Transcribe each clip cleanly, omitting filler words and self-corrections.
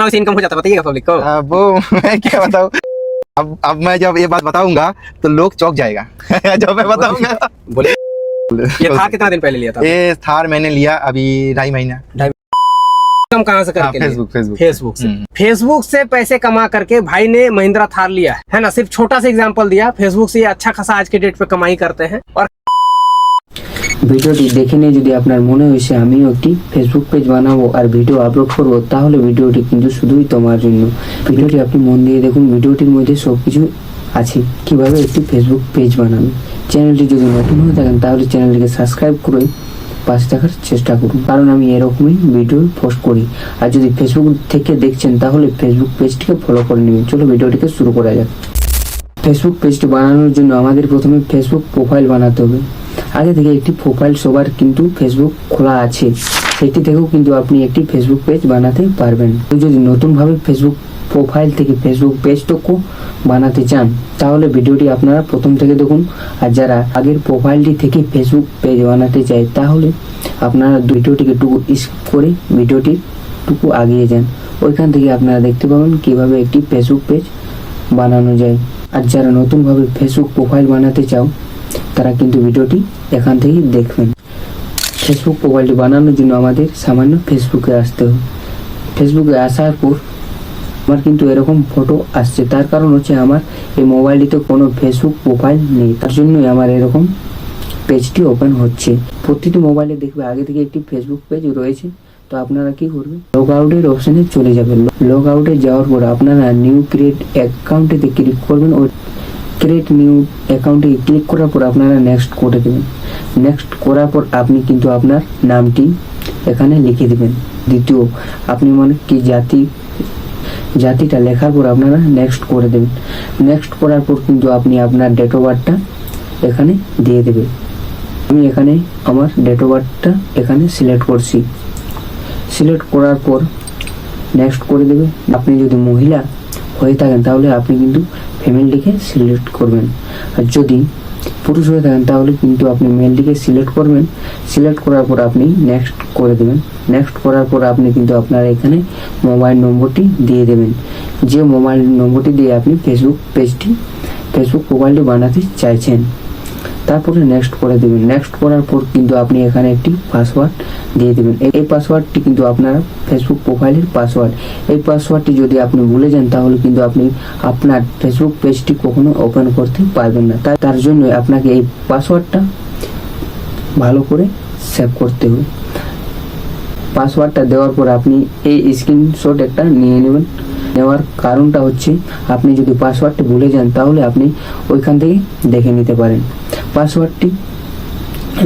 से इनकम हो जाता है, बताइएगा पब्लिक को। वो मैं क्या बताऊँ, अब मैं जब ये बात बताऊंगा तो लोग चौंक जाएगा जब मैं बताऊंगा। बोलिए, ये थार कितना दिन पहले लिया था? ये थार मैंने लिया अभी 2.5 महीना। इनकम कहाँ से करके लिए? फेसबुक से। फेसबुक से पैसे कमा करके भाई ने महिंद्रा थार लिया है ना। सिर्फ छोटा सा एग्जांपल दिया, फेसबुक से ये अच्छा खासा आज के डेट पे कमाई करते हैं। और ভিডিওটি দেখে নিয়ে যদি আপনার মনে হয়েছে আমিও একটি ফেসবুক পেজ বানাবো আর ভিডিও আপলোড করব, তাহলে ভিডিওটি কিন্তু শুধুই তোমার জন্য। ভিডিওটি আপনি মন দিয়ে দেখুন, ভিডিওটির মধ্যে সবকিছু আছে কিভাবে একটি ফেসবুক পেজ বানাবেন। চ্যানেলটি যদি নতুন হয়ে থাকেন তাহলে চ্যানেলটিকে সাবস্ক্রাইব করে পাশে থাকার চেষ্টা করুন, কারণ আমি এরকমই ভিডিও পোস্ট করি। আর যদি ফেসবুক থেকে দেখছেন তাহলে ফেসবুক পেজটিকে ফলো করে নেবেন। চলো ভিডিওটিকে শুরু করা যাক। ফেসবুক পেজটি বানানোর জন্য আমাদের প্রথমে ফেসবুক প্রোফাইল বানাতে হবে। আগে থেকে একটি প্রোফাইল সবার কিন্তু ফেসবুক খোলা আছে, সেটি থেকেও কিন্তু আপনি একটি ফেসবুক পেজ বানাতে পারবেন। যদি নতুনভাবে ফেসবুক প্রোফাইল থেকে ফেসবুক পেজটুকু বানাতে চান তাহলে ভিডিওটি আপনারা প্রথম থেকে দেখুন। আর যারা আগের প্রোফাইলটি থেকে ফেসবুক পেজ বানাতে চায় তাহলে আপনারা ভিডিওটিকে টুকু স্কিপ করে ভিডিওটি টুকু আগিয়ে যান। ওইখান থেকে আপনারা দেখতে পাবেন কিভাবে একটি ফেসবুক পেজ বানানো যায়। আর যারা নতুনভাবে ফেসবুক প্রোফাইল বানাতে চাও তারা কিন্তু ভিডিওটি এখান থেকেই দেখবেন। ফেসবুক প্রোফাইলটি বানানোর জন্য আমাদের সামান্য ফেসবুকে আসতে হবে। ফেসবুকে আসার পর আমার কিন্তু এরকম ফটো আসছে, তার কারণ হচ্ছে আমার এই মোবাইলটিতে কোনো ফেসবুক প্রোফাইল নেই, তার জন্যই আমার এরকম পেজটি ওপেন হচ্ছে। প্রতিটি মোবাইলে দেখবে আগে থেকে একটি ফেসবুক পেজ রয়েছে। তো আপনারা কি করবেন, লগ আউটের অপশানে চলে যাবেন। লগ আউটে যাওয়ার পর আপনারা নিউ ক্রিয়েট অ্যাকাউন্টেতে ক্লিক করবেন। ও ক্রিয়েট নিউ অ্যাকাউন্টে ক্লিক করার পর আপনারা নেক্সট করে দেবেন। নেক্সট করার পর আপনি কিন্তু আপনার নামটি এখানে লিখে দেবেন। দ্বিতীয় আপনি মানে কি জাতিটা লেখার পর আপনারা নেক্সট করে দেবেন। নেক্সট করার পর কিন্তু আপনি আপনার ডেট অফ বার্থটা এখানে দিয়ে দেবেন। আমি এখানে আমার ডেট অফ বার্থটা এখানে সিলেক্ট করছি। সিলেক্ট করার পর নেক্সট করে দেবে। আপনি যদি মহিলা হয়ে থাকেন তাহলে আপনি কিন্তু ফিমেলটিকে সিলেক্ট করবেন, আর যদি পুরুষ হয়ে থাকেন তাহলে কিন্তু আপনি মেলটিকে সিলেক্ট করবেন। সিলেক্ট করার পর আপনি নেক্সট করে দেবেন। নেক্সট করার পর আপনি কিন্তু আপনার এখানে মোবাইল নম্বরটি দিয়ে দেবেন, যে মোবাইল নম্বরটি দিয়ে আপনি ফেসবুক প্রোফাইলটি বানাতে চাইছেন। তারপরে নেক্সট করে দেবেন। নেক্সট করার পর কিন্তু আপনি এখানে একটি পাসওয়ার্ড দিয়ে দেবেন। এই পাসওয়ার্ডটি কিন্তু আপনার ফেসবুক প্রোফাইলের পাসওয়ার্ড। এই পাসওয়ার্ডটি যদি আপনি ভুলে যান তাহলে কিন্তু আপনি আপনার ফেসবুক পেজটি কখনো ওপেন করতে পারবেন না। তার জন্য আপনাকে এই পাসওয়ার্ডটা ভালো করে সেভ করতে হবে। পাসওয়ার্ডটা দেওয়ার পর আপনি এই স্ক্রিনশট একটা নিয়ে নেবেন। নেওয়ার কারণটা হচ্ছে আপনি যদি পাসওয়ার্ডটি ভুলে যান তাহলে আপনি ওইখান থেকে দেখে নিতে পারেন। পাসওয়ার্ডটি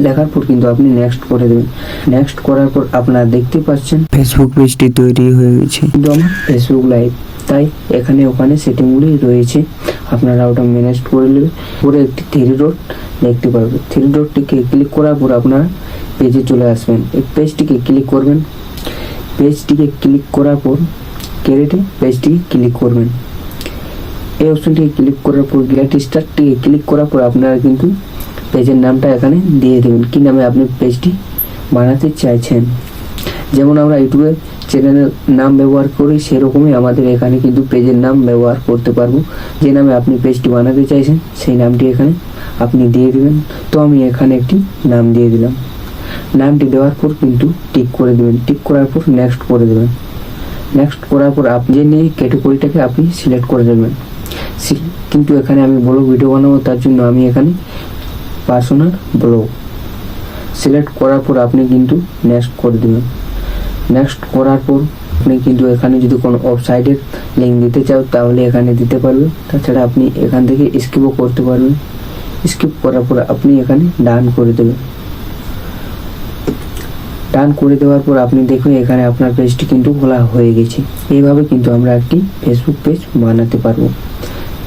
লেখার পর কিন্তু আপনি নেক্সট করে দেবেন। নেক্সট করার পর আপনারা দেখতে পাচ্ছেন ফেসবুক পেজটি তৈরি হয়ে গেছে। কিন্তু আমার ফেসবুক লাইভ, তাই এখানে ওখানে সেটিংগুলি রয়েছে, আপনারা ওটা ম্যানেজ করে নেবেন। পরে একটি থ্রি ডট দেখতে পারবেন। থ্রি ডটটিকে ক্লিক করার পর আপনারা পেজে চলে আসবেন। এই পেজটিকে ক্লিক করবেন। পেজটিকে ক্লিক করার পর ক্রিয়েটে পেজটিকে ক্লিক করবেন। এই অপশনটিকে ক্লিক করার পর গেট স্টার্টটিকে ক্লিক করার পর আপনারা কিন্তু পেজের নামটা এখানে দিয়ে দেবেন, কি নামে আপনি পেজটি বানাতে চাইছেন। যেমন আমরা ইউটিউবে চ্যানেলের নাম ব্যবহার করি সেরকমই আমাদের এখানে কিন্তু পেজের নাম ব্যবহার করতে পারবো। যে নামে আপনি পেজটি বানাতে চাইছেন সেই নামটি এখানে আপনি দিয়ে দেবেন। তো আমি এখানে একটি নাম দিয়ে দিলাম। নামটি দেওয়ার পর কিন্তু টিক করে দেবেন। টিক করার পর নেক্সট করে দেবেন। নেক্সট করার পর আপনি যে নিয়ে ক্যাটাগরিটাকে আপনি সিলেক্ট করে দেবেন। কিন্তু এখানে আমি ব্লগ ভিডিও বানাবো, তার জন্য আমি এখানে পার্সোনাল ব্লগ সিলেক্ট করার পর আপনি কিন্তু নেক্সট করে দেবেন। নেক্সট করার পর আপনি কিন্তু এখানে যদি কোনো ওয়েবসাইটের লিঙ্ক দিতে চাও তাহলে এখানে দিতে পারবেন। তাছাড়া আপনি এখান থেকে স্কিপও করতে পারবেন। স্কিপ করার পর আপনি এখানে ডান করে দেবেন। ডান করে দেওয়ার পর আপনি দেখুন এখানে আপনার পেজটি কিন্তু খোলা হয়ে গেছে। এইভাবে কিন্তু আমরা একটি ফেসবুক পেজ বানাতে পারবো।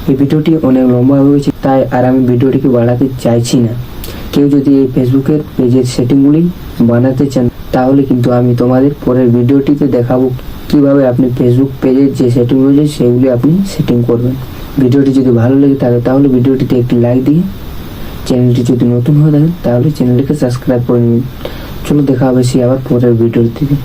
এই ভিডিওটি অনেক লম্বা হয়েছে, তাই আর আমি ভিডিওটিকে বাড়াতে চাইছি না। কেউ যদি এই ফেসবুকের পেজের সেটিংগুলি বানাতে চান তাহলে কিন্তু আমি তোমাদের পরের ভিডিওটিতে দেখাবো কিভাবে আপনি ফেসবুক পেজের যে সেটিং রয়েছে সেগুলি আপনি সেটিং করবেন। ভিডিওটি যদি ভালো লেগে থাকে তাহলে ভিডিওটিতে একটি লাইক দিয়ে চ্যানেলটি যদি নতুন হয়ে থাকে তাহলে চ্যানেলটিকে সাবস্ক্রাইব করে নিন। চলো দেখা হবে আবার পরের ভিডিওর দিকে।